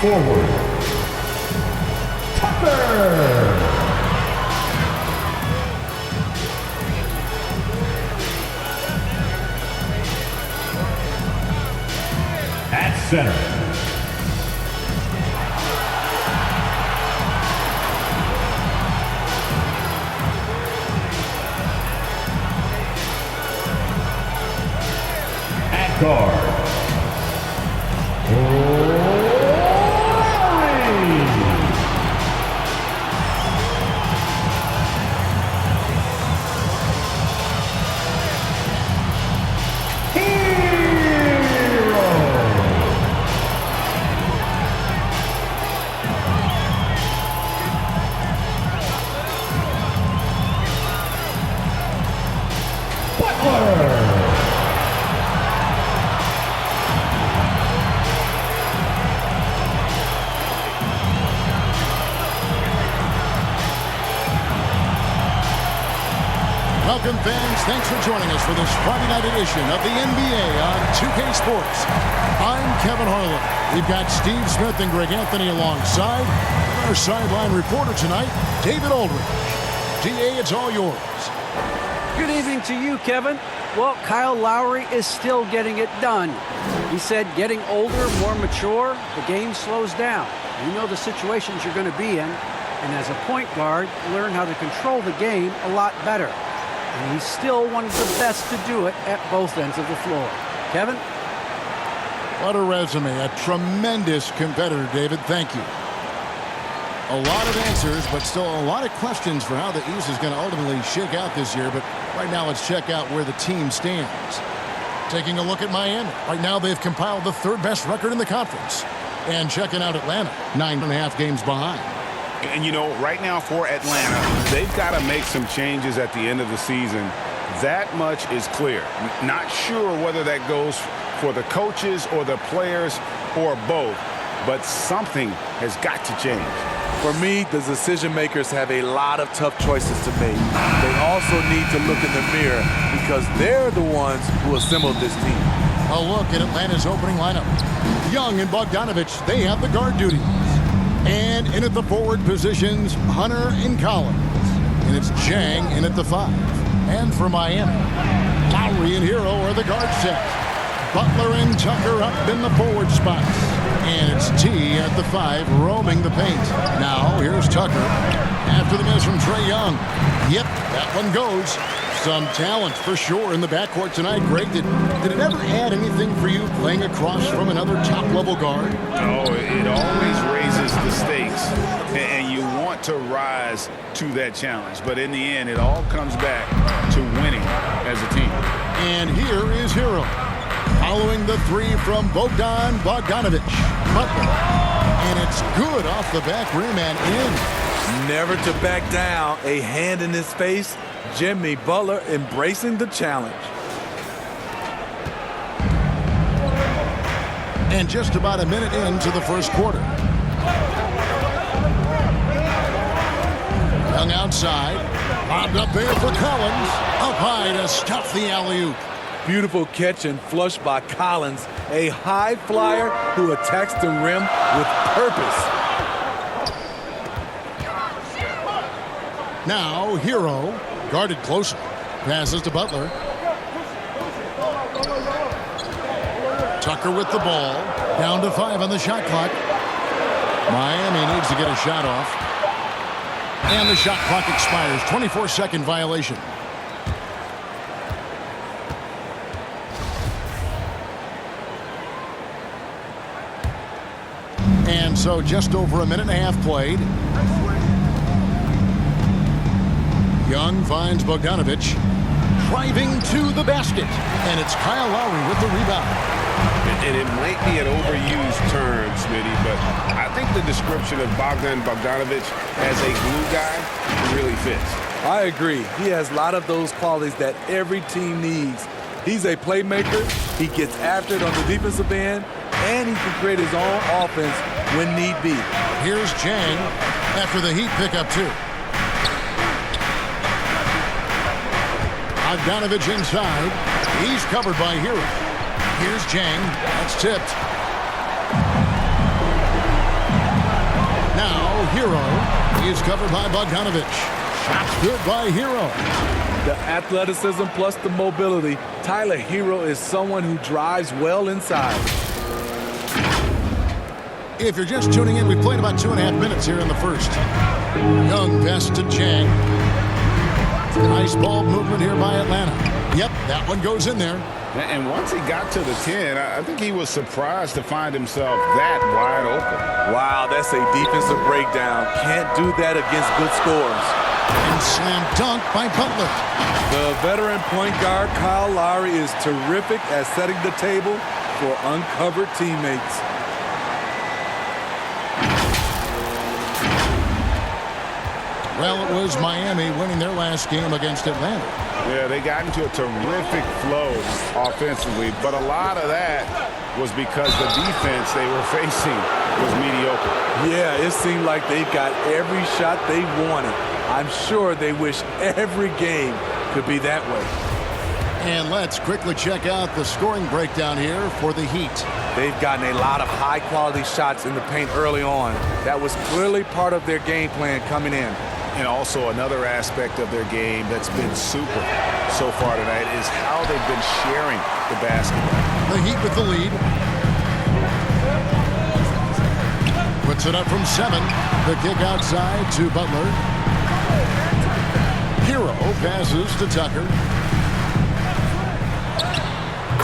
Forward, Tucker. At center, at guard, Welcome, fans. Thanks for joining us for this Friday night edition of the NBA on 2K Sports. I'm Kevin Harlan. We've got Steve Smith and Greg Anthony alongside. Our sideline reporter tonight, David Aldridge. DA, it's all yours. Good evening to you, Kevin. Well, Kyle Lowry is still getting it done. He said getting older, more mature, the game slows down. You know the situations you're going to be in, and as a point guard, learn how to control the game a lot better. And he's still one of the best to do it at both ends of the floor. Kevin? What a resume. A tremendous competitor, David. Thank you. A lot of answers, but still a lot of questions for how the East is going to ultimately shake out this year. But right now, let's check out where the team stands. Taking a look at Miami. Right now, they've compiled the third best record in the conference. And checking out Atlanta, 9.5 games behind. And, you know, right now for Atlanta, they've got to make some changes at the end of the season. That much is clear. Not sure whether that goes for the coaches or the players or both, but something has got to change. For me, the decision makers have a lot of tough choices to make. They also need to look in the mirror because they're the ones who assembled this team. A look at Atlanta's opening lineup. Young and Bogdanovich, they have the guard duties. And in at the forward positions, Hunter and Collins. And it's Jang in at the 5. And for Miami, Lowry and Hero are the guard set. Butler and Tucker up in the forward spots. And it's T at the 5, roaming the paint. Now, here's Tucker. After the miss from Trae Young. Yep, that one goes. Some talent for sure in the backcourt tonight. Greg, did it ever add anything for you playing across from another top-level guard? Oh, it always raises the stakes, and you want to rise to that challenge. But in the end, it all comes back to winning as a team. And here is Hero. Following the 3 from Bogdanovich. Butler. And it's good off the back rim and in. Never to back down. A hand in his face. Jimmy Butler embracing the challenge. And just about a minute into the first quarter. Young outside. Bobbed up there for Collins. Up high to stuff the alley-oop. Beautiful catch and flush by Collins. A high flyer who attacks the rim with purpose. Now, Hero. Guarded closer. Passes to Butler. Tucker with the ball. Down to 5 on the shot clock. Miami needs to get a shot off. And the shot clock expires. 24-second violation. And so just over a minute and a half played. Young finds Bogdanovich. Driving to the basket. And it's Kyle Lowry with the rebound. And it might be an overused term, Smitty, but I think the description of Bogdanovich as a glue guy really fits. I agree. He has a lot of those qualities that every team needs. He's a playmaker. He gets after it on the defensive end, and he can create his own offense when need be. Here's Jang after the Heat pickup too. Bogdanovich inside. He's covered by Hero. Here's Jang. That's tipped. Now Hero is covered by Bogdanovich. Shots good by Hero. The athleticism plus the mobility. Tyler Hero is someone who drives well inside. If you're just tuning in, we've played about 2.5 minutes here in the first. Young pass to Chang. Nice ball movement here by Atlanta. Yep, that one goes in there. And once he got to the 10, I think he was surprised to find himself that wide open. Wow, that's a defensive breakdown. Can't do that against good scores. And slam dunk by Butler. The veteran point guard, Kyle Lowry, is terrific at setting the table for uncovered teammates. Well, it was Miami winning their last game against Atlanta. Yeah, they got into a terrific flow offensively, but a lot of that was because the defense they were facing was mediocre. Yeah, it seemed like they got every shot they wanted. I'm sure they wish every game could be that way. And let's quickly check out the scoring breakdown here for the Heat. They've gotten a lot of high-quality shots in the paint early on. That was clearly part of their game plan coming in. And also another aspect of their game that's been super so far tonight is how they've been sharing the basketball. The Heat with the lead. Puts it up from 7. The kick outside to Butler. Hero passes to Tucker.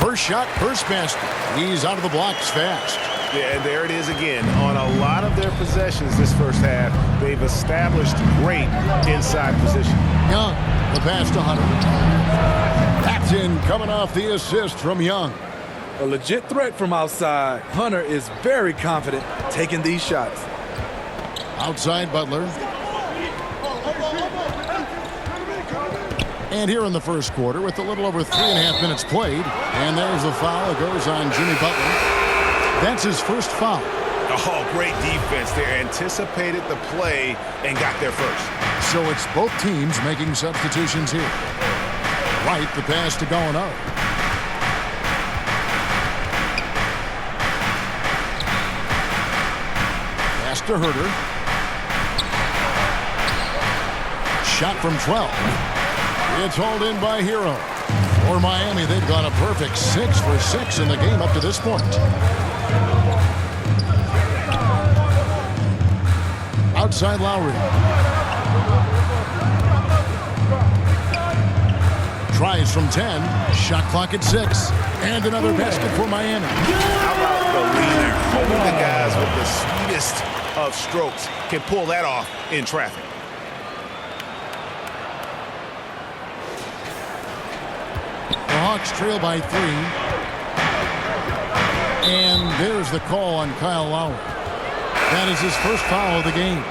First shot, first basket. He's out of the blocks fast. Yeah, and there it is again. On a lot of their possessions this first half, they've established great inside position. Young, the pass to Hunter. That's in, coming off the assist from Young. A legit threat from outside. Hunter is very confident taking these shots. Outside Butler. And here in the first quarter with a little over 3.5 minutes played. And there's the foul. It goes on Jimmy Butler. That's his first foul. Oh, great defense there. Anticipated the play and got there first. So it's both teams making substitutions here. Right, the pass to Gallinari. Pass to Herter. Shot from 12. It's hauled in by Hero. For Miami, they've got a perfect 6 for 6 in the game up to this point. Outside Lowry. Tries from 10. Shot clock at 6. And another basket for Miami. How about the leader? Only the guys with the sweetest of strokes can pull that off in traffic. The Hawks trail by 3. And there's the call on Kyle Lowry. That is his first foul of the game.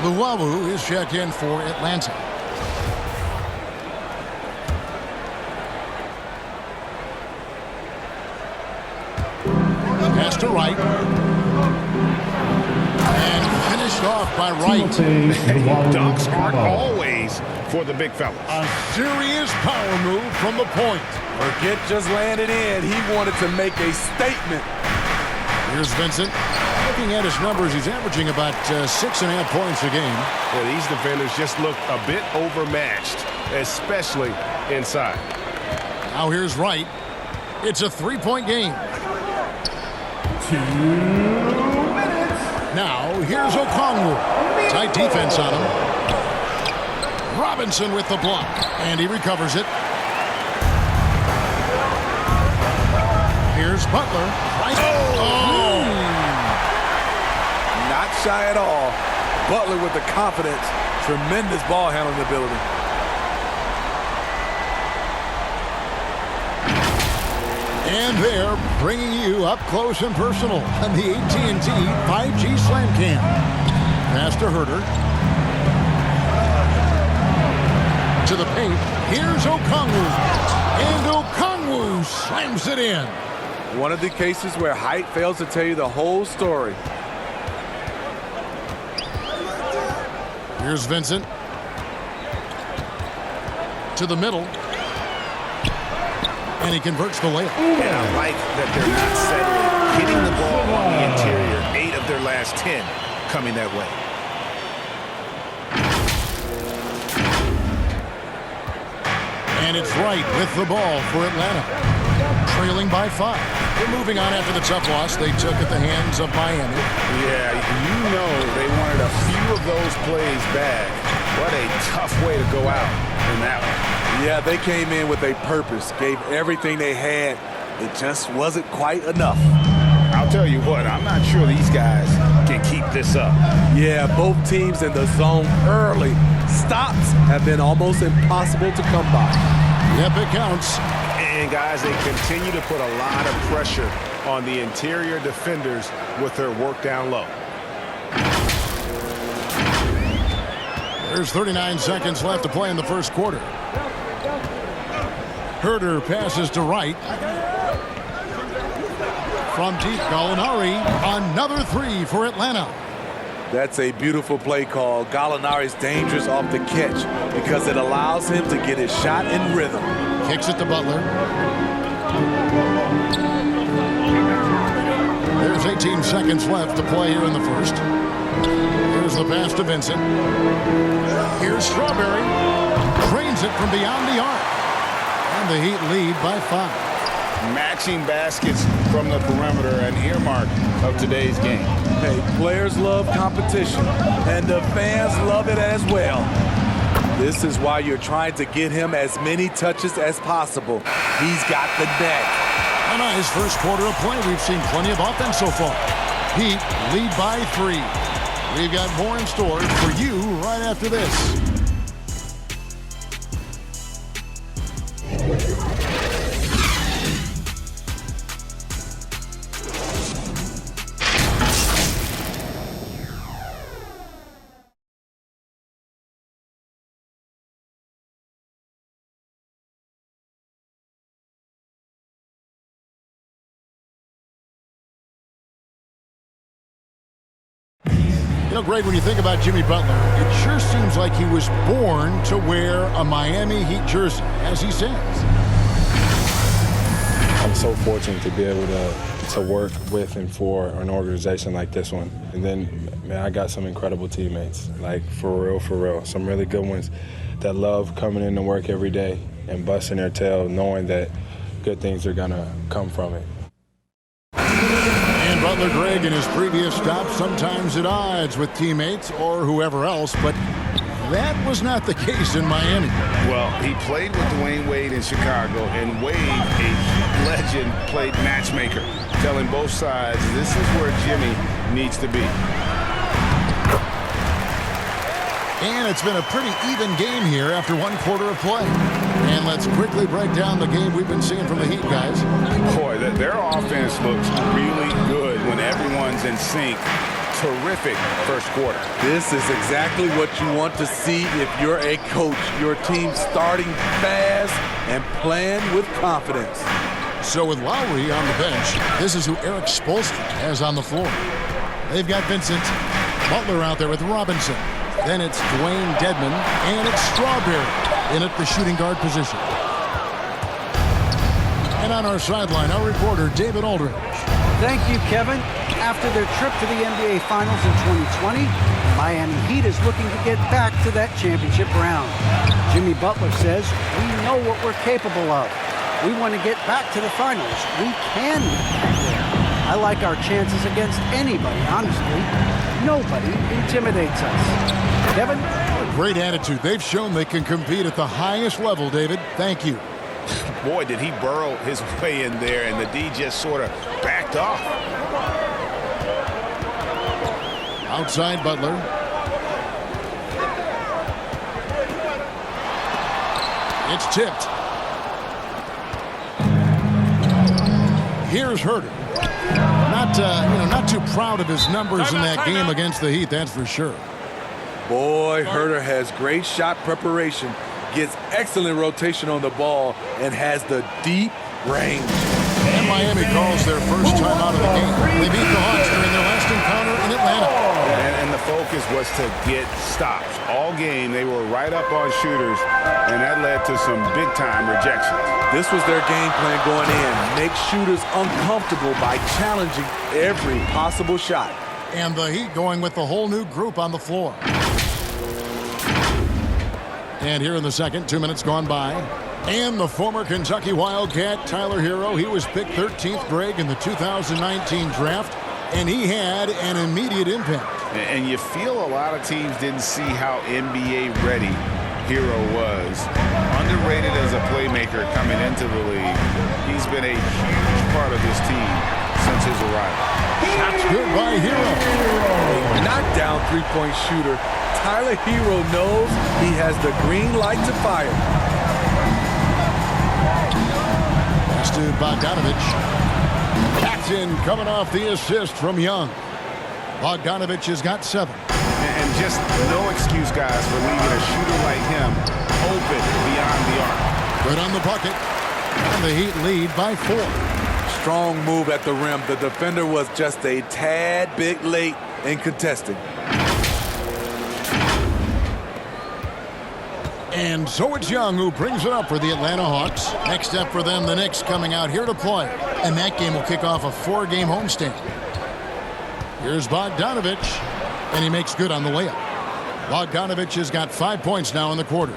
Luwawu is checked in for Atlanta. Pass to Wright. And finished off by Wright. Dunks aren't always for the big fellas. A serious power move from the point. Forget just landed in. He wanted to make a statement. Here's Vincent. Looking at his numbers, he's averaging about 6.5 points a game. Well, these defenders just look a bit overmatched, especially inside. Now here's Wright. It's a 3-point game. 2 minutes. Now here's Okongwu. Tight defense on him. Robinson with the block. And he recovers it. Here's Butler. Right. Oh! Not shy at all. Butler with the confidence. Tremendous ball handling ability. And they're bringing you up close and personal on the AT&T 5G Slam Cam. Pass to Herter. To the paint. Here's Okongwu. And Okongwu slams it in. One of the cases where height fails to tell you the whole story. Here's Vincent. To the middle. And he converts the layup. And I like that they're not settling. Hitting the ball on the interior, 8 of their last 10 coming that way. And it's Wright with the ball for Atlanta, trailing by 5. They're moving on after the tough loss they took at the hands of Miami. Yeah, you know they wanted a few of those plays back. What a tough way to go out in that one. Yeah, they came in with a purpose, gave everything they had. It just wasn't quite enough. I'll tell you what, I'm not sure these guys can keep this up. Yeah, both teams in the zone early. Stops have been almost impossible to come by. Yep, it counts. And guys, they continue to put a lot of pressure on the interior defenders with their work down low. There's 39 seconds left to play in the first quarter. Herder passes to Wright. From deep, Gallinari, another 3 for Atlanta. That's a beautiful play call. Gallinari's dangerous off the catch because it allows him to get his shot in rhythm. Kicks it to Butler. There's 18 seconds left to play here in the first. Here's the pass to Vincent. Here's Strawberry. Drains it from beyond the arc. And the Heat lead by 5. Matching baskets from the perimeter, an earmark of today's game. Hey, players love competition, and the fans love it as well. This is why you're trying to get him as many touches as possible. He's got the knack. A nice first quarter of play. We've seen plenty of offense so far. Heat lead by 3. We've got more in store for you right after this. You know, Greg, when you think about Jimmy Butler, it sure seems like he was born to wear a Miami Heat jersey, as he says. I'm so fortunate to be able to work with and for an organization like this one. And then, man, I got some incredible teammates, like for real. Some really good ones that love coming in to work every day and busting their tail, knowing that good things are gonna come from it. And Butler, Greg, in his previous stops, sometimes at odds with teammates or whoever else, but that was not the case in Miami. Well, he played with Dwayne Wade in Chicago, and Wade, a legend, played matchmaker, telling both sides this is where Jimmy needs to be. And it's been a pretty even game here after one quarter of play. And let's quickly break down the game we've been seeing from the Heat, guys. Boy, their offense looks really good when everyone's in sync. Terrific first quarter. This is exactly what you want to see if you're a coach. Your team starting fast and playing with confidence. So with Lowry on the bench, this is who Eric Spoelstra has on the floor. They've got Vincent, Butler out there with Robinson. Then it's Dwayne Dedmon, and it's Strawberry in at the shooting guard position. And on our sideline, our reporter, David Aldridge. Thank you, Kevin. After their trip to the NBA Finals in 2020, Miami Heat is looking to get back to that championship round. Jimmy Butler says, we know what we're capable of. We want to get back to the finals. We can get back there. I like our chances against anybody, honestly. Nobody intimidates us. Kevin? Great attitude. They've shown they can compete at the highest level, David. Thank you. Boy, did he burrow his way in there, and the D just sort of backed off. Outside Butler. It's tipped. Here's Herder. Not too proud of his numbers in that game against the Heat, that's for sure. Boy, Herder has great shot preparation, gets excellent rotation on the ball, and has the deep range. And Miami calls their first time out of the game. They beat the Hawks during their last encounter in Atlanta. And the focus was to get stops. All game, they were right up on shooters, and that led to some big-time rejections. This was their game plan going in. Make shooters uncomfortable by challenging every possible shot. And the Heat going with the whole new group on the floor. And here in the second, 2 minutes gone by. And the former Kentucky Wildcat, Tyler Hero, he was picked 13th, Greg, in the 2019 draft, and he had an immediate impact. And you feel a lot of teams didn't see how NBA ready Hero was. Underrated as a playmaker coming into the league. He's been a huge part of this team since his arrival. Shots good by Hero. Knockdown three-point shooter. Tyler Hero knows he has the green light to fire. Pass to Bogdanovich. That's in, coming off the assist from Young. Bogdanovich has got 7. And just no excuse, guys, for leaving a shooter like him open beyond the arc. Good on the bucket. And the Heat lead by 4. Strong move at the rim. The defender was just a tad bit late in contesting. And so it's Young who brings it up for the Atlanta Hawks. Next step for them, the Knicks coming out here to play. And that game will kick off a 4-game homestand. Here's Bogdanovich, and he makes good on the layup. Bogdanovich has got 5 points now in the quarter.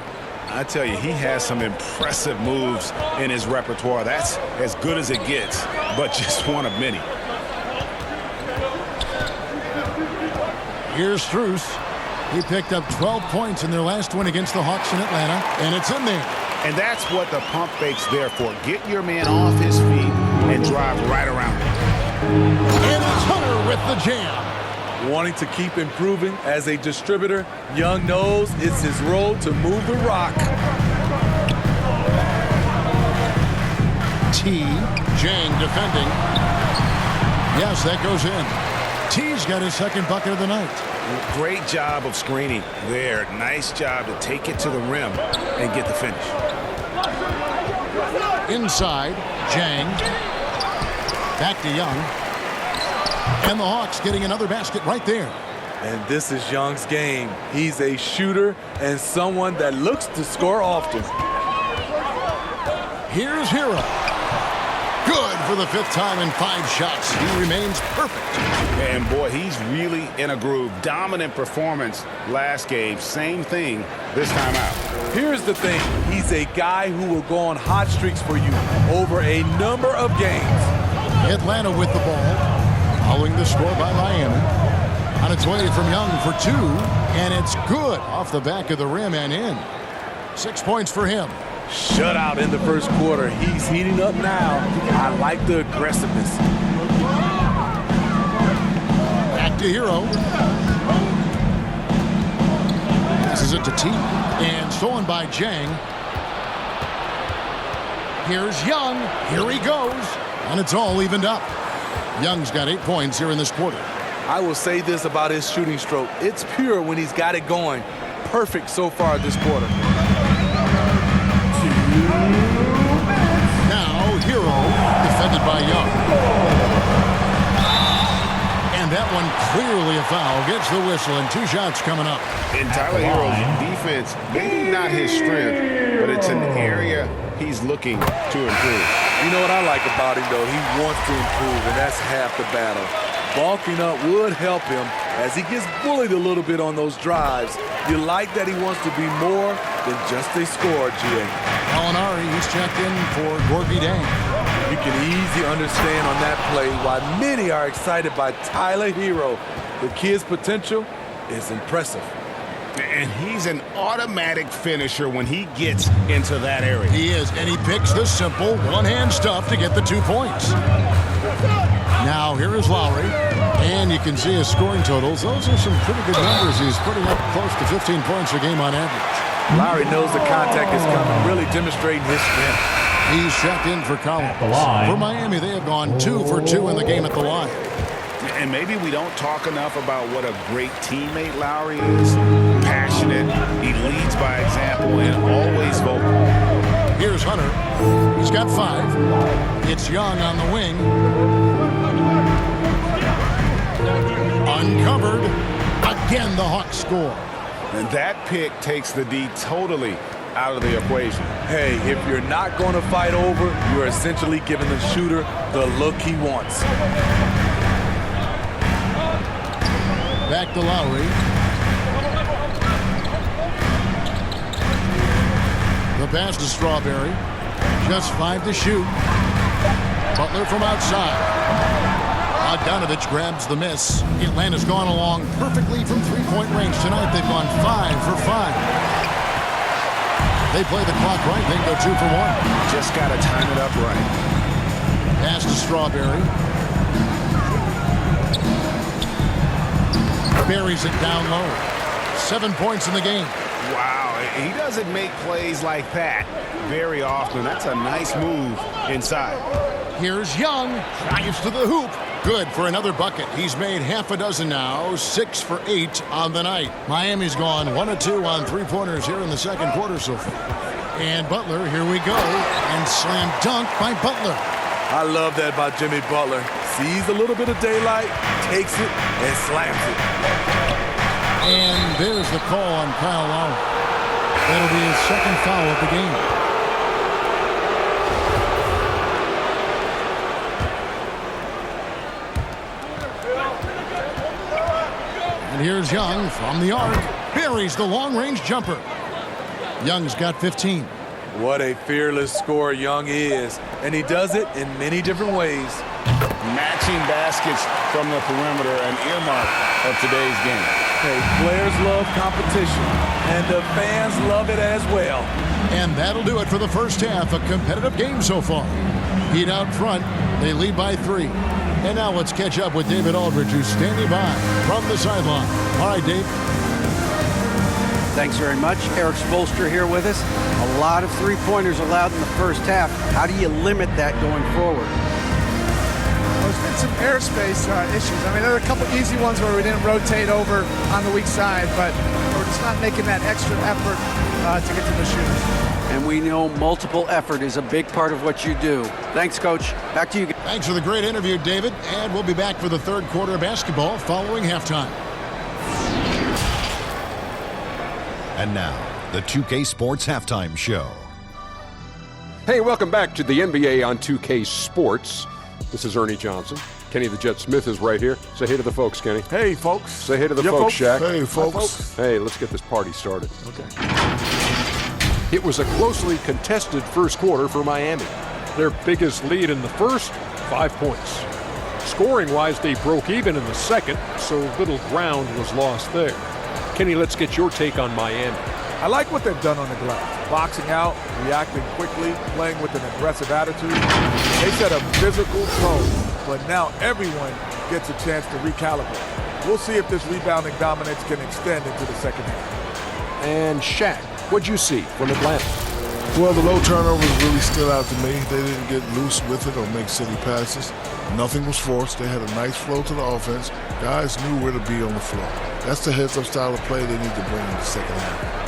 I tell you, he has some impressive moves in his repertoire. That's as good as it gets, but just one of many. Here's Strus. He picked up 12 points in their last win against the Hawks in Atlanta, and it's in there. And that's what the pump fake's there for. Get your man off his feet and drive right around him. And it's Hunter with the jam. Wanting to keep improving as a distributor, Young knows it's his role to move the rock. Jang defending. Yes, that goes in. T's got his second bucket of the night. Great job of screening there. Nice job to take it to the rim and get the finish. Inside, Jang. Back to Young. And the Hawks getting another basket right there. And this is Young's game. He's a shooter and someone that looks to score often. Here's Hero. Good for the 5th time in 5 shots. He remains perfect. And boy, he's really in a groove. Dominant performance last game. Same thing this time out. Here's the thing. He's a guy who will go on hot streaks for you over a number of games. Atlanta with the ball. Following the score by Miami. On its way from Young for 2. And it's good off the back of the rim and in. 6 points for him. Shutout in the first quarter. He's heating up now. I like the aggressiveness. Back to Hero. Passes it to T. And stolen by Jang. Here's Young. Here he goes. And it's all evened up. Young's got 8 points here in this quarter. I will say this about his shooting stroke. It's pure when he's got it going. Perfect so far this quarter. Now Hero defended by Young. And that one clearly a foul. Gets the whistle and 2 shots coming up. In Tyler Hero's defense, maybe not his strength, but it's an area he's looking to improve. You know what I like about him, though? He wants to improve, and that's half the battle. Bulking up would help him as he gets bullied a little bit on those drives. You like that he wants to be more than just a scorer, G.A. Molinari, he's checked in for Gorgui Dieng. You can easily understand on that play why many are excited by Tyler Hero. The kid's potential is impressive. And he's an automatic finisher when he gets into that area. He is, and he picks the simple one-hand stuff to get the 2 points. Now here is Lowry, and you can see his scoring totals. Those are some pretty good numbers. He's putting up close to 15 points a game on average. Lowry knows the contact is coming, really demonstrating his strength. He's checked in for Collins. For Miami, they have gone 2 for 2 in the game at the line. And maybe we don't talk enough about what a great teammate Lowry is. Passionate, he leads by example, and always vocal. Here's Hunter. He's got 5. It's Young on the wing. Uncovered. Again, the Hawks score. And that pick takes the D totally out of the equation. Hey, if you're not going to fight over, you're essentially giving the shooter the look he wants. Back to Lowry. The The pass to Strawberry. Just 5 to shoot. Butler from outside. Bogdanovich grabs the miss. Atlanta's gone along perfectly from three-point range tonight. They've gone 5 for 5. They play the clock right. They go 2 for 1. Just got to time it up right. Pass to Strawberry. Buries it down low. 7 points in the game. Wow, he doesn't make plays like that very often. That's a nice move inside. Here's Young. Drives to the hoop. Good for another bucket. He's made half a dozen now. 6 for 8 on the night. Miami's gone 1 of 2 on three-pointers here in the second quarter so far. And Butler, here we go. And slam dunk by Butler. I love that by Jimmy Butler. Sees a little bit of daylight, takes it, and slams it. And there's the call on Kyle Lowry. That'll be his second foul of the game. And here's Young from the arc. Buries the long-range jumper. Young's got 15. What a fearless scorer Young is, and he does it in many different ways. Matching baskets from the perimeter, an earmark of today's game. Hey, players love competition, and the fans love it as well. And that'll do it for the first half. A competitive game so far. Heat out front. They lead by 3. And now let's catch up with David Aldridge, who's standing by from the sideline. All right, Dave. Thanks very much. Eric Spoelstra here with us. A lot of three-pointers allowed in the first half. How do you limit that going forward? There's been some airspace issues. I mean, there are a couple easy ones where we didn't rotate over on the weak side, but we're just not making that extra effort to get to the shooters. And we know multiple effort is a big part of what you do. Thanks, Coach. Back to you. Thanks for the great interview, David. And we'll be back for the third quarter of basketball following halftime. And now, the 2K Sports Halftime Show. Hey, welcome back to the NBA on 2K Sports. This is Ernie Johnson. Kenny the Jet Smith is right here. Say hey to the folks, Kenny. Hey, folks. Say hey to the folks, Shaq. Hey, folks. Hey, let's get this party started. Okay. It was a closely contested first quarter for Miami. Their biggest lead in the first, 5 points. Scoring-wise, they broke even in the second, so little ground was lost there. Kenny, let's get your take on Miami. I like what they've done on the glass. Boxing out, reacting quickly, playing with an aggressive attitude. They set a physical tone, but now everyone gets a chance to recalibrate. We'll see if this rebounding dominance can extend into the second half. And Shaq, what'd you see from Atlanta? Well, the low turnovers really stood out to me. They didn't get loose with it or make silly passes. Nothing was forced. They had a nice flow to the offense. Guys knew where to be on the floor. That's the heads-up style of play they need to bring in the second half.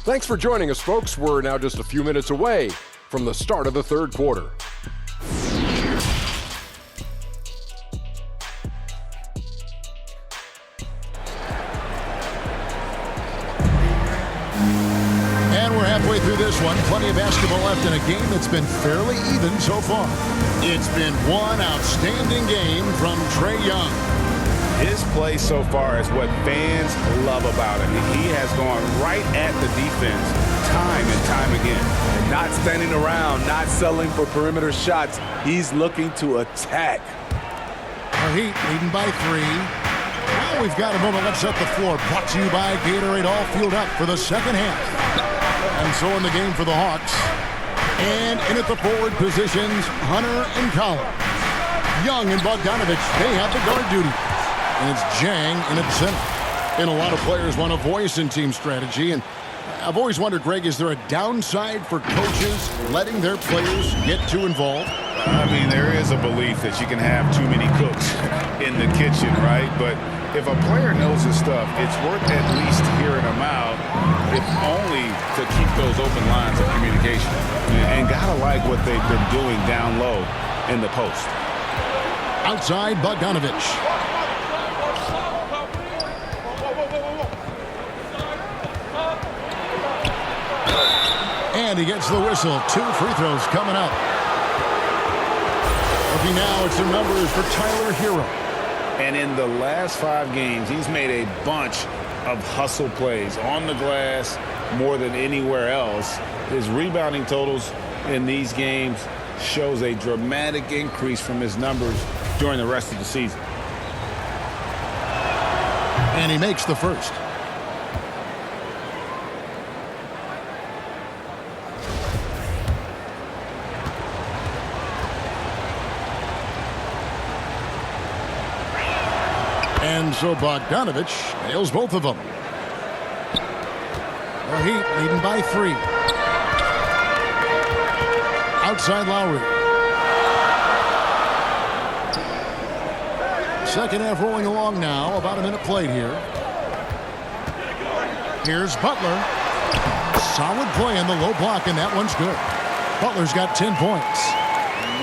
Thanks for joining us, folks. We're now just a few minutes away from the start of the third quarter. And we're halfway through this one. Plenty of basketball left in a game that's been fairly even so far. It's been one outstanding game from Trae Young. His play so far is what fans love about him. He has gone right at the defense time and time again. And not standing around, not settling for perimeter shots. He's looking to attack. The Heat leading by 3. Now we've got a moment left set the floor. Brought to you by Gatorade, all fueled up for the second half. And so in the game for the Hawks. And in at the forward positions, Hunter and Collins. Young and Bogdanovich, they have the guard duty. And it's Jang in at center. And a lot of players want a voice in team strategy. And I've always wondered, Greg, is there a downside for coaches letting their players get too involved? I mean, there is a belief that you can have too many cooks in the kitchen, right? But if a player knows his stuff, it's worth at least hearing him out, if only to keep those open lines of communication. And gotta like what they've been doing down low in the post. Outside, Bogdanovich. And he gets the whistle. 2 free throws coming up. Looking now at some numbers for Tyler Hero. And in the last 5 games, he's made a bunch of hustle plays on the glass more than anywhere else. His rebounding totals in these games shows a dramatic increase from his numbers during the rest of the season. And he makes the first. And so Bogdanovich nails both of them. The Heat leading by 3. Outside Lowry. Second half rolling along now. About a minute played here. Here's Butler. Solid play in the low block, and that one's good. Butler's got 10 points.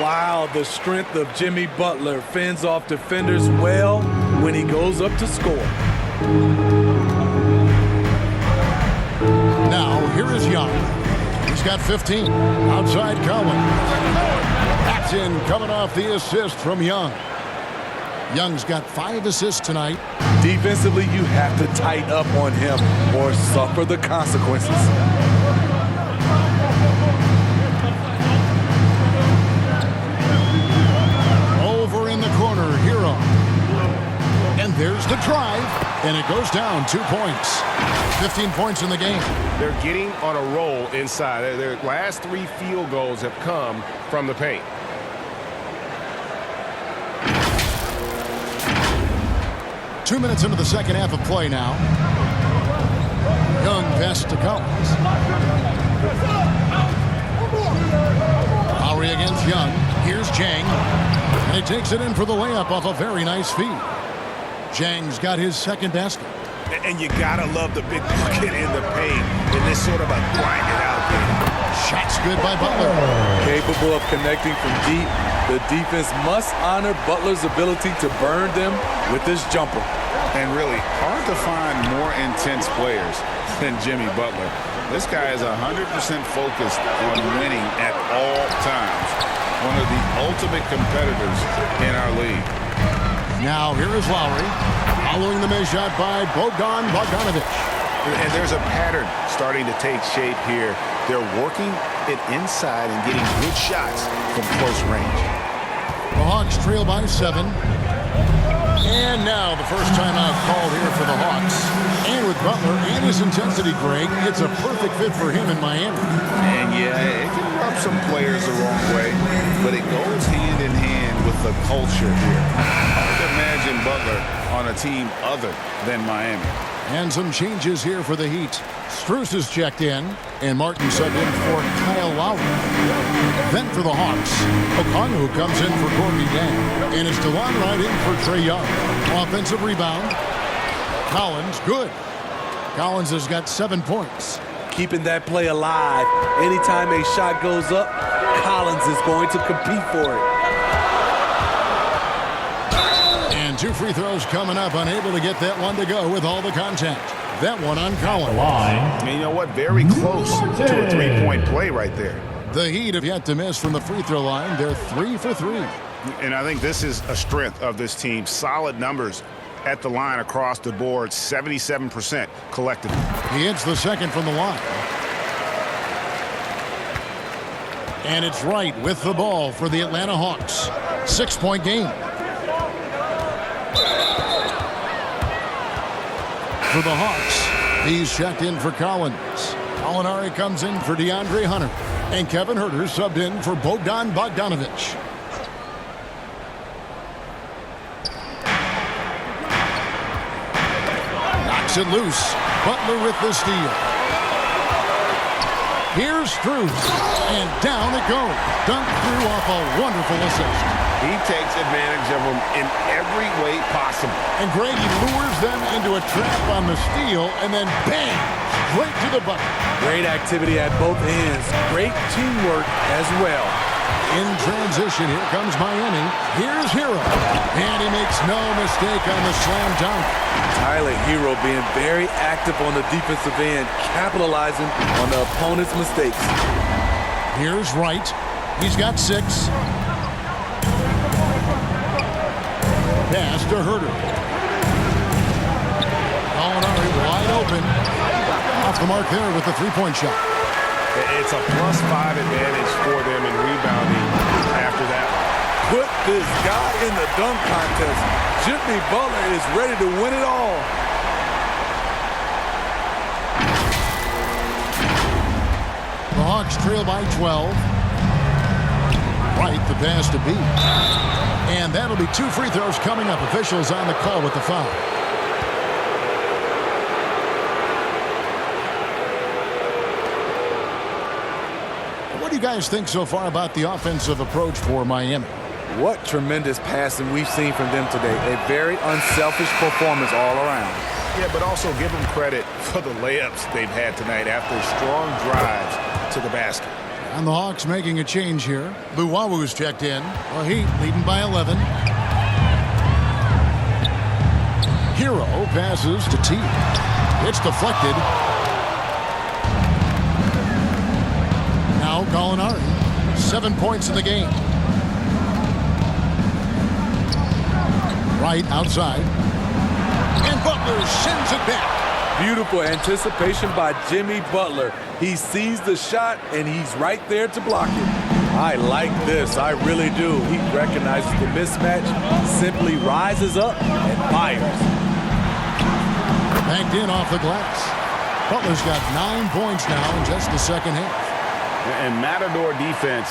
Wow, the strength of Jimmy Butler fends off defenders well when he goes up to score. Now, here is Young. He's got 15. Outside Collins. Paxson coming off the assist from Young. Young's got 5 assists tonight. Defensively, you have to tighten up on him or suffer the consequences. Over in the corner, Hero. And there's the drive, and it goes down 2 points. 15 points in the game. They're getting on a roll inside. Their last 3 field goals have come from the paint. Two minutes into the second half of play now. Young pass to Collins. Lowry against Young. Here's Jang. And he takes it in for the layup off a very nice feed. Jang's got his second basket. And you gotta love the big bucket in the paint in this sort of a grind it out game. Shot's good by Butler. Capable of connecting from deep, the defense must honor Butler's ability to burn them with his jumper. And really, hard to find more intense players than Jimmy Butler. This guy is 100% focused on winning at all times. One of the ultimate competitors in our league. Now here is Lowry. Following the missed shot by Bogdanovich. And there's a pattern starting to take shape here. They're working it inside and getting good shots from close range. The Hawks trail by 7. And now the first timeout called here for the Hawks. And with Butler and his intensity, Greg, it's a perfect fit for him in Miami. And yeah, it can rub some players the wrong way, but it goes hand in hand with the culture here. Hard to imagine Butler on a team other than Miami. And some changes here for the Heat. Strus is checked in, and Martin subbed in for Kyle Lowry. Then for the Hawks, Okongwu comes in for Gorgui Dieng, and it's DeLon Wright in for Trae Young. Offensive rebound. Collins, good. Collins has got 7 points. Keeping that play alive. Anytime a shot goes up, Collins is going to compete for it. And 2 free throws coming up, unable to get that one to go with all the contact. That one on Collins. And you know what? Very close to a three-point play right there. The Heat have yet to miss from the free throw line. They're 3 for 3. And I think this is a strength of this team. Solid numbers at the line across the board, 77% collectively. He hits the second from the line. And it's Wright with the ball for the Atlanta Hawks. 6-point game. For the Hawks, he's checked in for Collins. Gallinari comes in for DeAndre Hunter. And Kevin Huerter subbed in for Bogdan Bogdanovich. Knocks it loose. Butler with the steal. Here's Strus. And down it goes. Dunked through off a wonderful assist. He takes advantage of them in every way possible. And Grady lures them into a trap on the steal, and then bang, straight to the bucket. Great activity at both ends. Great teamwork as well. In transition, here comes Miami. Here's Hero. And he makes no mistake on the slam dunk. Tyler Hero being very active on the defensive end, capitalizing on the opponent's mistakes. Here's Wright. He's got 6. Pass to Huerter. Gallinari wide open. Off the mark there with the three-point shot. It's a +5 advantage for them in rebounding after that. Put this guy in the dunk contest. Jimmy Butler is ready to win it all. The Hawks trail by 12. Right, the pass to B. And that'll be 2 free throws coming up. Officials on the call with the foul. What do you guys think so far about the offensive approach for Miami? What tremendous passing we've seen from them today. A very unselfish performance all around. Yeah, but also give them credit for the layups they've had tonight after strong drives to the basket. And the Hawks making a change here. Luwawu checked in. The Heat leading by 11. Hero passes to T. It's deflected. Now Gallinari. 7 points in the game. Right outside. And Butler sends it back. Beautiful anticipation by Jimmy Butler. He sees the shot, and he's right there to block it. I like this. I really do. He recognizes the mismatch, simply rises up and fires. Banked in off the glass. Butler's got 9 points now in just the second half. And Matador defense,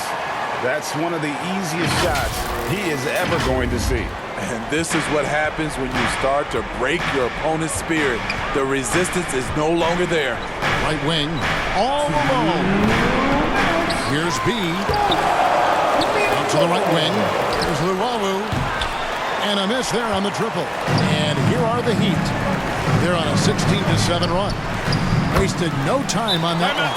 that's one of the easiest shots he is ever going to see. And this is what happens when you start to break your opponent's spirit. The resistance is no longer there. Right wing, all alone. Here's B. Out to the right wing. Here's Luwawu. And a miss there on the triple. And here are the Heat. They're on a 16-7 run. Wasted no time on that one.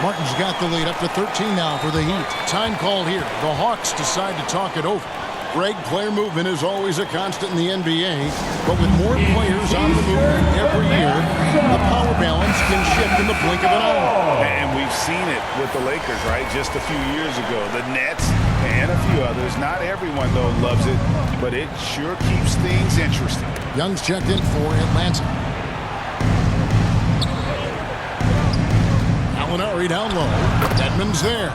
Martin's got the lead up to 13 now for the Heat. Time called here. The Hawks decide to talk it over. Greg, player movement is always a constant in the NBA, but with more players on the move every year, the power balance can shift in the blink of an eye. And we've seen it with the Lakers, right? Just a few years ago. The Nets and a few others. Not everyone, though, loves it, but it sure keeps things interesting. Young's checked in for Atlanta. Gallinari down low. Edmonds there.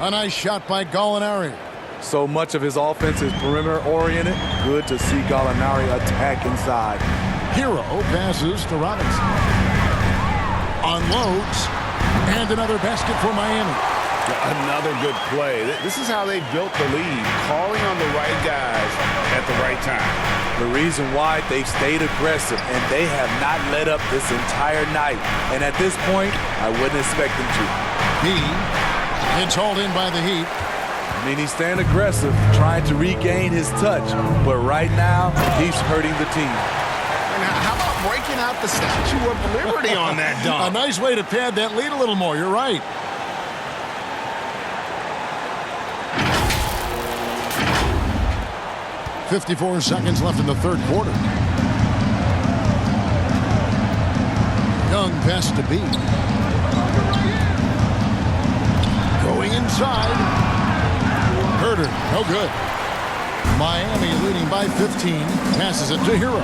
A nice shot by Gallinari. So much of his offense is perimeter-oriented. Good to see Gallinari attack inside. Hero passes to Robinson. Unloads. And another basket for Miami. Another good play. This is how they built the lead, calling on the right guys at the right time. The reason why they've stayed aggressive, and they have not let up this entire night. And at this point, I wouldn't expect them to. B. It's hauled in by the Heat. I mean, he's staying aggressive, trying to regain his touch. But right now, he's hurting the team. And how about breaking out the Statue of Liberty on that dunk? A nice way to pad that lead a little more. You're right. .54 seconds left in the third quarter. Young pass to B. Going inside. Herter, no good. Miami leading by 15. Passes it to Hero.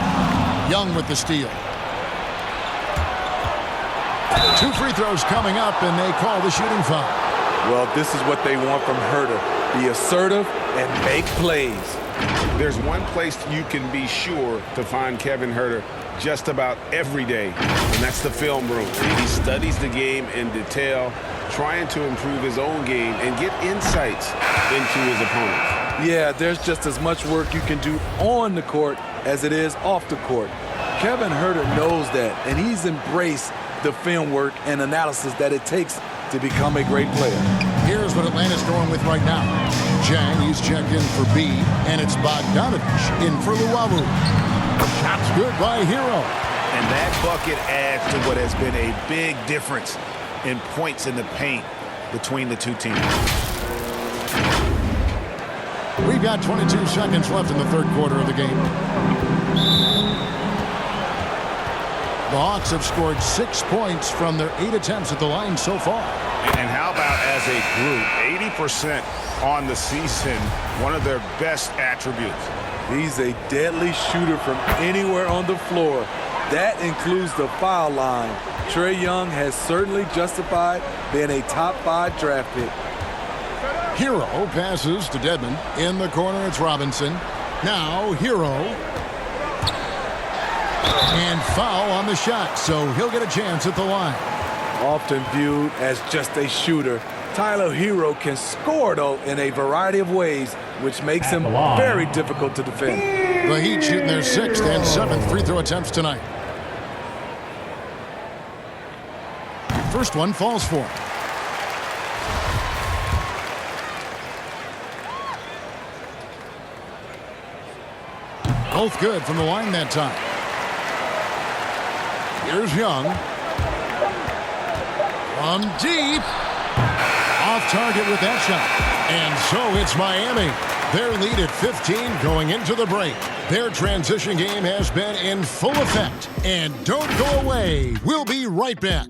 Young with the steal. 2 free throws coming up, and they call the shooting foul. Well, this is what they want from Herter. Be assertive and make plays. There's one place you can be sure to find Kevin Herter just about every day, and that's the film room. He studies the game in detail, trying to improve his own game and get insights into his opponents. Yeah, there's just as much work you can do on the court as it is off the court. Kevin Herter knows that, and he's embraced the film work and analysis that it takes to become a great player. Here's what Atlanta's going with right now. Jang, he's checked in for B, and it's Bogdanovich in for Luwawu. Shot's good by Hero. And that bucket adds to what has been a big difference in points in the paint between the two teams. We've got 22 seconds left in the third quarter of the game. The Hawks have scored 6 points from their 8 attempts at the line so far. And how about as a group, 80% on the season, one of their best attributes. He's a deadly shooter from anywhere on the floor. That includes the foul line. Trae Young has certainly justified being a top 5 draft pick. Hero passes to Dedmon. In the corner, it's Robinson. Now, Hero. And foul on the shot, so he'll get a chance at the line. Often viewed as just a shooter, Tyler Hero can score, though, in a variety of ways, which makes him very difficult to defend. The Heat shooting their 6th and 7th free throw attempts tonight. First one falls for him. Both good from the line that time. Here's Young. From deep. Off target with that shot. And so it's Miami. Their lead at 15 going into the break. Their transition game has been in full effect. And don't go away. We'll be right back.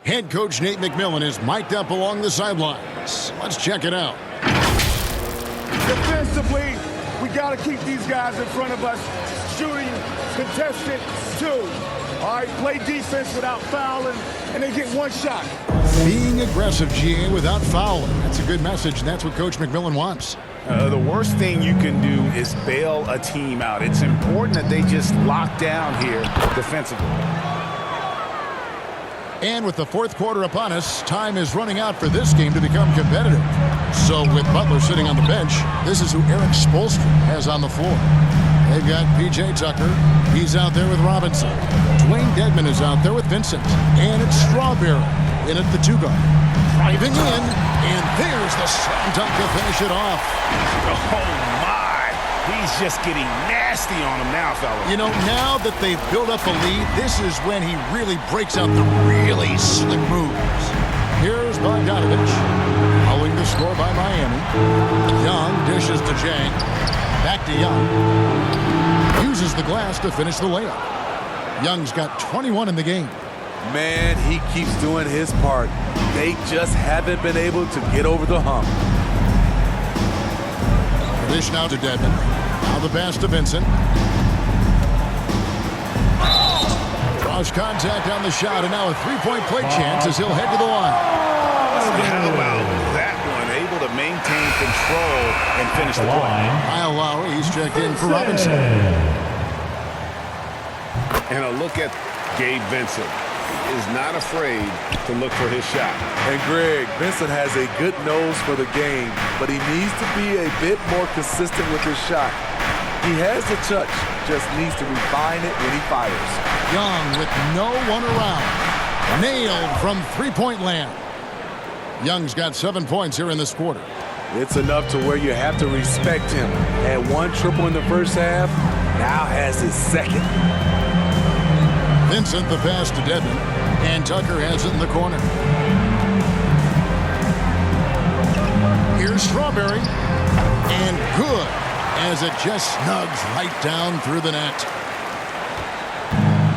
Head coach Nate McMillan is mic'd up along the sidelines. Let's check it out. Defensively, we got to keep these guys in front of us shooting contested 2. All right, play defense without fouling, and they get one shot. Being aggressive, GA, without fouling. That's a good message, and that's what Coach McMillan wants. The worst thing you can do is bail a team out. It's important that they just lock down here defensively. And with the fourth quarter upon us, time is running out for this game to become competitive. So with Butler sitting on the bench, this is who Eric Spoelstra has on the floor. They've got P.J. Tucker. He's out there with Robinson. Dwayne Dedmon is out there with Vincent. And it's Strawberry in at the 2 guard. Driving in, and there's the slam dunk to finish it off. Oh, my. He's just getting nasty on him now, fellas. You know, now that they've built up a lead, this is when he really breaks out the really slick moves. Here's Bogdanovich. Following the score by Miami. Young dishes to Jang. Back to Young. Uses the glass to finish the layup. Young's got 21 in the game. Man, he keeps doing his part. They just haven't been able to get over the hump. Dish now to Dedmon. Now the pass to Vincent. Cross contact on the shot, and now a three-point play chance as he'll head to the line. How about that one? Able to maintain control and finish the play. Kyle Lowry, he's checked in for Robinson. And a look at Gabe Vincent. He is not afraid to look for his shot. And Greg, Vincent has a good nose for the game, but he needs to be a bit more consistent with his shot. He has the touch, just needs to refine it when he fires. Young with no one around. Nailed from three-point land. Young's got 7 points here in this quarter. It's enough to where you have to respect him. Had 1 triple in the first half, now has his second. Vincent the pass to Dedmon, and Tucker has it in the corner. Here's Strawberry, and good, as it just snugs right down through the net.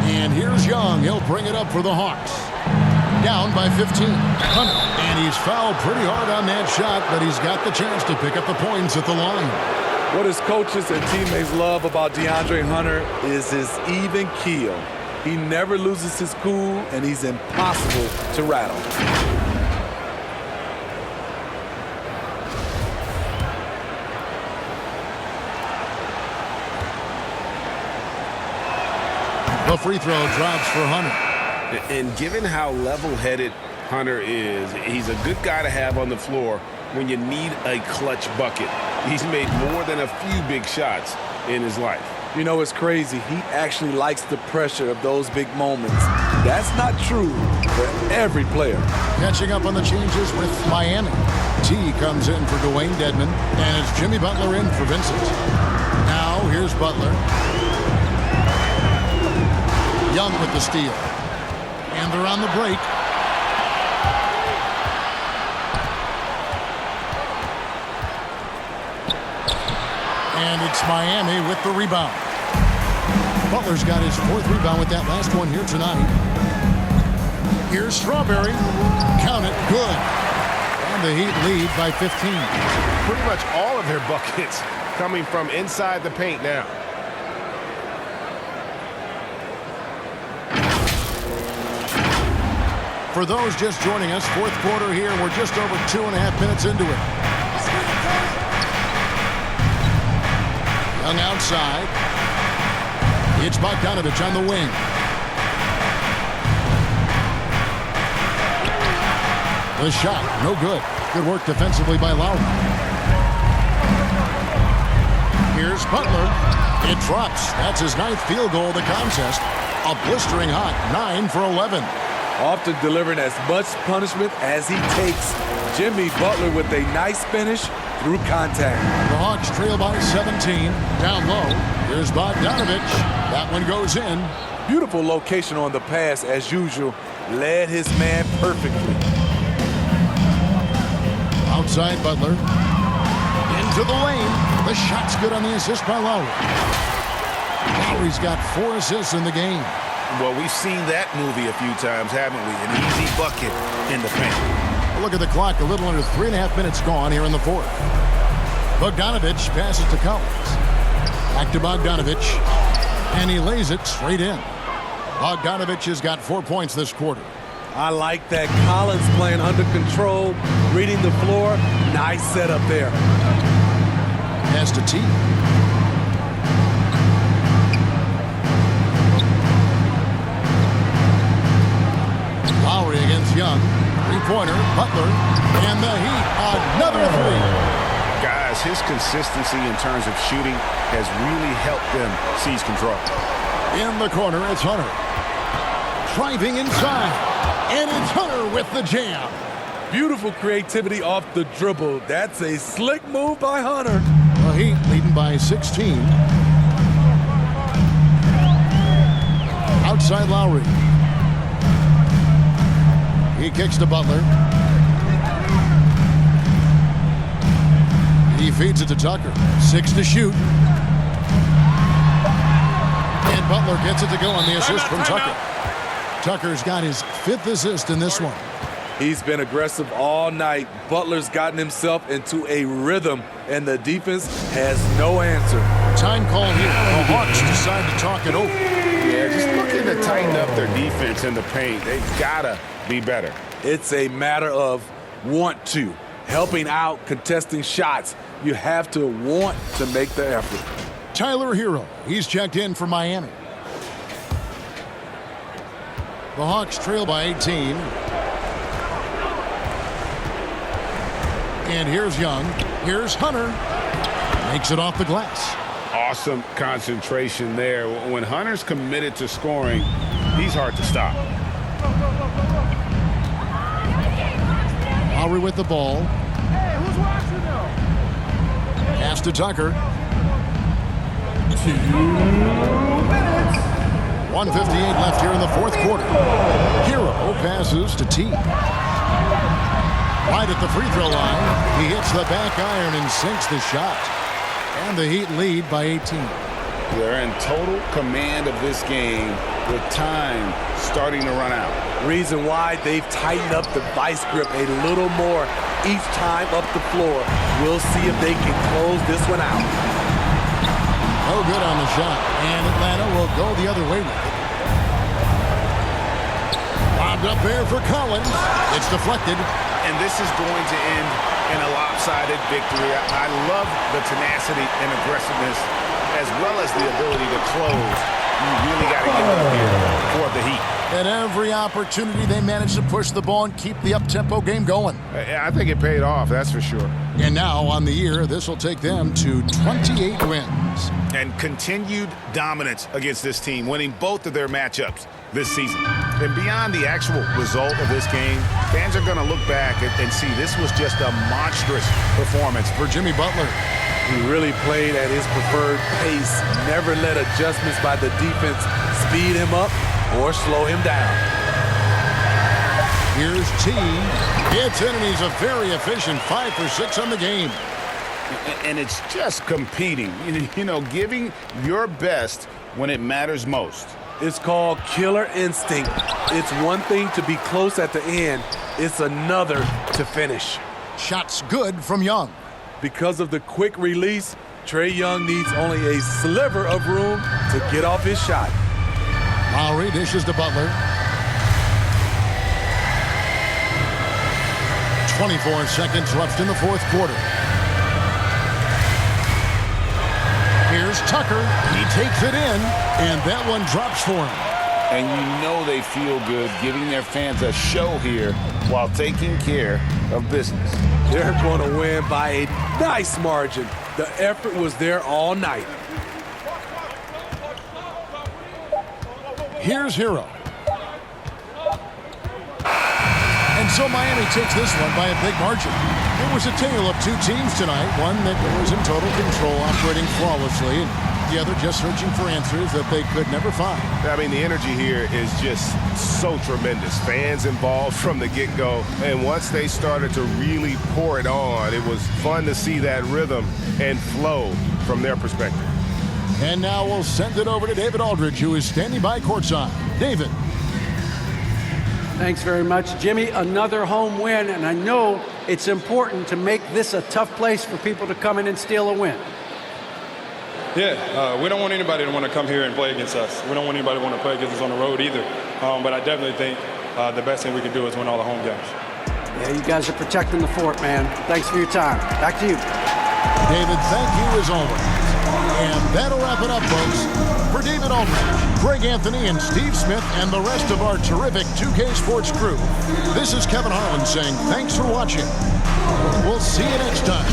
And here's Young. He'll bring it up for the Hawks. Down by 15. Hunter, and he's fouled pretty hard on that shot, but he's got the chance to pick up the points at the line. What his coaches and teammates love about DeAndre Hunter is his even keel. He never loses his cool, and he's impossible to rattle. The free throw drops for Hunter. And given how level-headed Hunter is, he's a good guy to have on the floor when you need a clutch bucket. He's made more than a few big shots in his life. You know, it's crazy. He actually likes the pressure of those big moments. That's not true for every player. Catching up on the changes with Miami. T comes in for Dwayne Dedmon, and it's Jimmy Butler in for Vincent. Now, here's Butler. Young with the steal. And they're on the break. And it's Miami with the rebound. Butler's got his 4th rebound with that last one here tonight. Here's Strawberry. Count it. Good. And the Heat lead by 15. Pretty much all of their buckets coming from inside the paint now. For those just joining us, 4th quarter here. We're just over 2.5 minutes into it. Young outside. It's Bogdanovich on the wing. The shot, no good. Good work defensively by Lowry. Here's Butler. It drops. That's his 9th field goal of the contest. A blistering hot 9 for 11. Often delivering as much punishment as he takes. Jimmy Butler with a nice finish through contact. The Hawks trail by 17. Down low. Here's Bogdanovich. That one goes in. Beautiful location on the pass as usual. Led his man perfectly. Outside Butler. Into the lane. The shot's good on the assist by Lowry. Lowry's got 4 assists in the game. Well, we've seen that movie a few times, haven't we? An easy bucket in the paint. Look at the clock. A little under 3.5 minutes gone here in the 4th. Bogdanovich passes to Collins. Back to Bogdanovich. And he lays it straight in. Bogdanovich has got 4 points this quarter. I like that. Collins playing under control, reading the floor. Nice setup there. Pass to T. Lowry against Young. 3-pointer. Butler. And the Heat. Another 3. Guys, his consistency in terms of shooting has really helped them seize control. In the corner, it's Hunter. Driving inside. And it's Hunter with the jam. Beautiful creativity off the dribble. That's a slick move by Hunter. The Heat leading by 16. Outside Lowry. He kicks to Butler. He feeds it to Tucker. 6 to shoot. And Butler gets it to go on the assist from Tucker. Tucker's got his 5th assist in this one. He's been aggressive all night. Butler's gotten himself into a rhythm, and the defense has no answer. Time call here. The Hawks decide to talk it over. Yeah, just looking to tighten up their defense in the paint. They've got to be better. It's a matter of want to. Helping out, contesting shots. You have to want to make the effort. Tyler Hero. He's checked in for Miami. The Hawks trail by 18. And here's Young. Here's Hunter. Makes it off the glass. Awesome concentration there. When Hunter's committed to scoring, he's hard to stop. Lowry with the ball. Hey, who's watching though? Pass to Tucker. 2 minutes. 1:58 left here in the 4th quarter. Hero passes to T. Right at the free throw line. He hits the back iron and sinks the shot. And the Heat lead by 18. They're in total command of this game with time starting to run out. Reason why they've tightened up the vice grip a little more each time up the floor. We'll see if they can close this one out. No good on the shot. And Atlanta will go the other way with it. Lobbed up there for Collins. It's deflected. And this is going to end in a lopsided victory. I love the tenacity and aggressiveness as well as the ability to close. You really got to give it up here for the Heat. At every opportunity, they managed to push the ball and keep the up-tempo game going. I think it paid off, that's for sure. And now, on the year, this will take them to 28 wins. And continued dominance against this team, winning both of their matchups this season. And beyond the actual result of this game, fans are going to look back and see this was just a monstrous performance for Jimmy Butler. He really played at his preferred pace, never let adjustments by the defense speed him up or slow him down. Here's T. Hits in, and he's a very efficient 5 for 6 on the game. And it's just competing, you know, giving your best when it matters most. It's called killer instinct. It's one thing to be close at the end. It's another to finish. Shots good from Young. Because of the quick release, Trae Young needs only a sliver of room to get off his shot. Lowry dishes to Butler. 24 seconds left in the fourth quarter. Here's Tucker. He takes it in, and that one drops for him. And you know they feel good giving their fans a show here while taking care of business. They're going to win by a nice margin. The effort was there all night. Here's Hero. And so Miami takes this one by a big margin. It was a tale of two teams tonight, one that was in total control, operating flawlessly, and the other just searching for answers that they could never find. I mean, the energy here is just so tremendous. Fans involved from the get-go, and once they started to really pour it on, it was fun to see that rhythm and flow from their perspective. And now we'll send it over to David Aldridge, who is standing by courtside. David. Thanks very much, Jimmy. Another home win, and I know it's important to make this a tough place for people to come in and steal a win. Yeah, we don't want anybody to want to come here and play against us. We don't want anybody to want to play against us on the road either. But I definitely think the best thing we can do is win all the home games. Yeah, you guys are protecting the fort, man. Thanks for your time. Back to you. David, thank you as always. And that'll wrap it up, folks. For David Aldridge, Greg Anthony, and Steve Smith, and the rest of our terrific 2K Sports crew, this is Kevin Harlan saying thanks for watching. We'll see you next time.